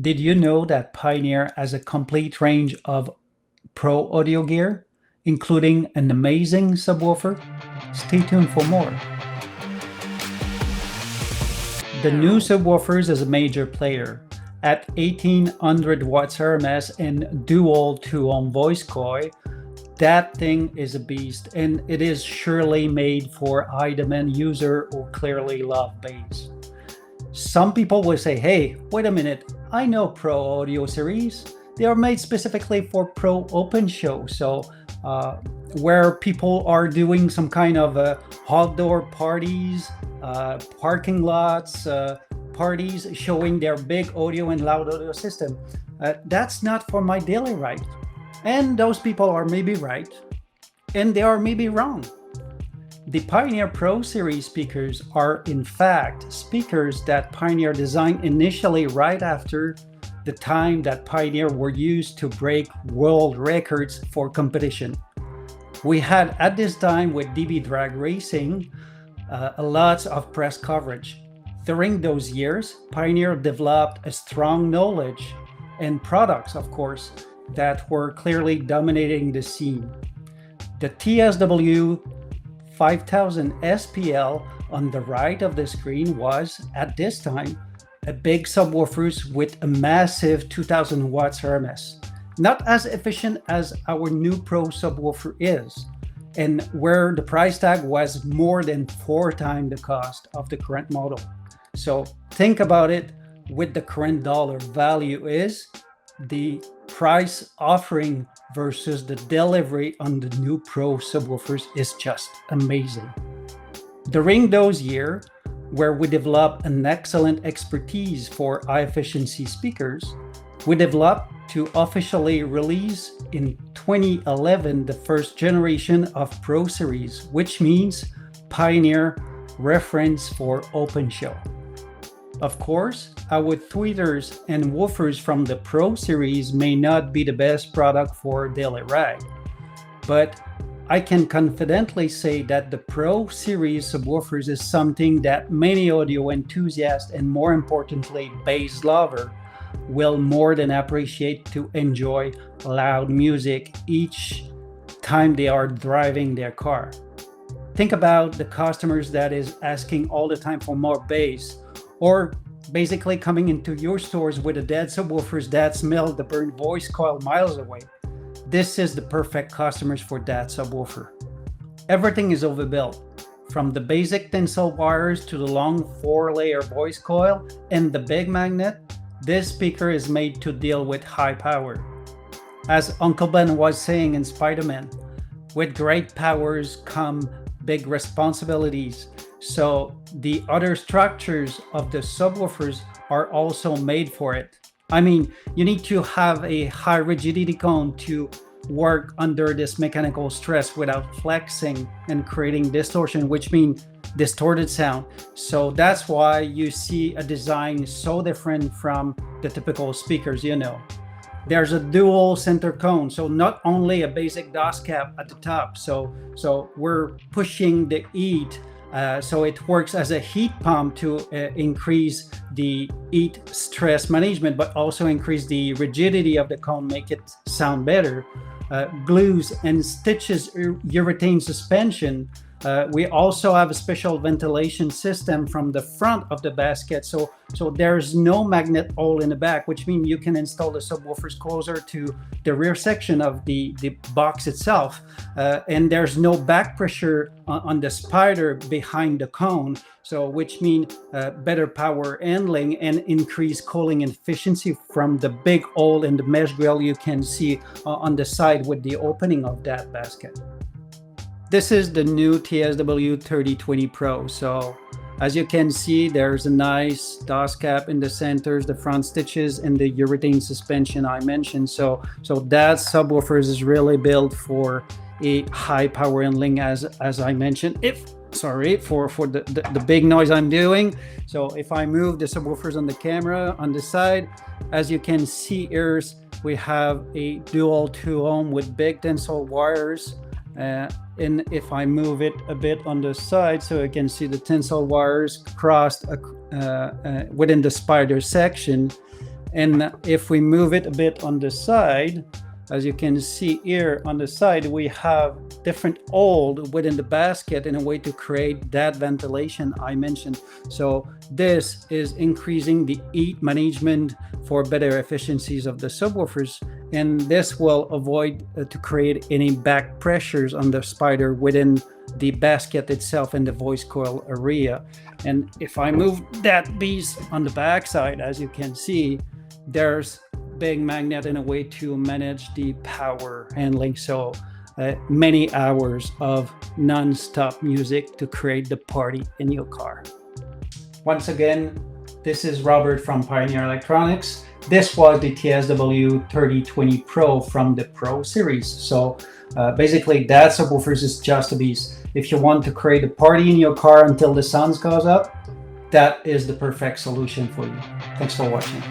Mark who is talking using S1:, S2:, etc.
S1: Did you know that Pioneer has a complete range of pro audio gear, including an amazing subwoofer? Stay tuned for more. The new subwoofers is a major player. At 1800 watts RMS and dual 2-ohm voice coil, that thing is a beast, and it is surely made for high demand user who clearly love bass. Some people will say, hey, wait a minute, I know Pro Audio series. They are made specifically for Pro Open Show. So where people are doing some kind of outdoor parties, parking lots, parties showing their big audio and loud audio system. That's not for my daily ride. And those people are maybe right, and they are maybe wrong. The Pioneer Pro Series speakers are in fact speakers that Pioneer designed initially right after the time that Pioneer were used to break world records for competition. We had at this time with DB Drag Racing a lot of press coverage. During those years, Pioneer developed a strong knowledge and products, of course, that were clearly dominating the scene. The TSW 5000 SPL on the right of the screen was, at this time, a big subwoofer with a massive 2000 watts RMS. Not as efficient as our new Pro subwoofer is, and where the price tag was more than 4 times the cost of the current model. So think about it, with the current dollar value is the price offering versus the delivery on the new Pro subwoofers is just amazing. During those years, where we developed an excellent expertise for high efficiency speakers, we developed to officially release in 2011 the first generation of Pro Series, which means Pioneer reference for open show. Of course, our tweeters and woofers from the Pro Series may not be the best product for daily ride, but I can confidently say that the Pro Series subwoofers is something that many audio enthusiasts and, more importantly, bass lover will more than appreciate to enjoy loud music each time they are driving their car. Think about the customers that is asking all the time for more bass, or basically coming into your stores with a dead subwoofers that smell the burnt voice coil miles away. This is the perfect customers for that subwoofer. Everything is overbuilt, from the basic tensile wires to the long 4-layer voice coil and the big magnet. This speaker is made to deal with high power. As Uncle Ben was saying in Spider-Man, with great powers come big responsibilities. So the other structures of the subwoofers are also made for it. I mean, you need to have a high rigidity cone to work under this mechanical stress without flexing and creating distortion, which means distorted sound. So that's why you see a design so different from the typical speakers, you know. There's a dual center cone, so not only a basic DOS cap at the top. So we're pushing the heat, so it works as a heat pump to increase the heat stress management, but also increase the rigidity of the cone, make it sound better. Glues and stitches urethane suspension. We also have a special ventilation system from the front of the basket, so there's no magnet hole in the back, which means you can install the subwoofers closer to the rear section of the box itself, and there's no back pressure on the spider behind the cone, so which means better power handling and increased cooling efficiency from the big hole in the mesh grill you can see on the side with the opening of that basket. This is the new TSW 3020 Pro. So as you can see, there's a nice DOS cap in the centers, the front stitches, and the urethane suspension I mentioned. So that subwoofers is really built for a high power handling, as I mentioned. For the big noise I'm doing. So if I move the subwoofers on the camera on the side, as you can see here, we have a dual 2-ohm with big tensile wires. And if I move it a bit on the side, so you can see the tensile wires crossed within the spider section, And if we move it a bit on the side, as you can see here on the side, we have different holes within the basket in a way to create that ventilation I mentioned. So this is increasing the heat management for better efficiencies of the subwoofers, and this will avoid to create any back pressures on the spider within the basket itself in the voice coil area. And if I move that piece on the back side, as you can see, there's big magnet in a way to manage the power handling. So many hours of non-stop music to create the party in your car. Once again, this is Robert from Pioneer Electronics. This was the TSW 3020 Pro from the Pro series. So basically that subwoofers is just a beast. If you want to create a party in your car until the sun goes up, that is the perfect solution for you. Thanks for watching.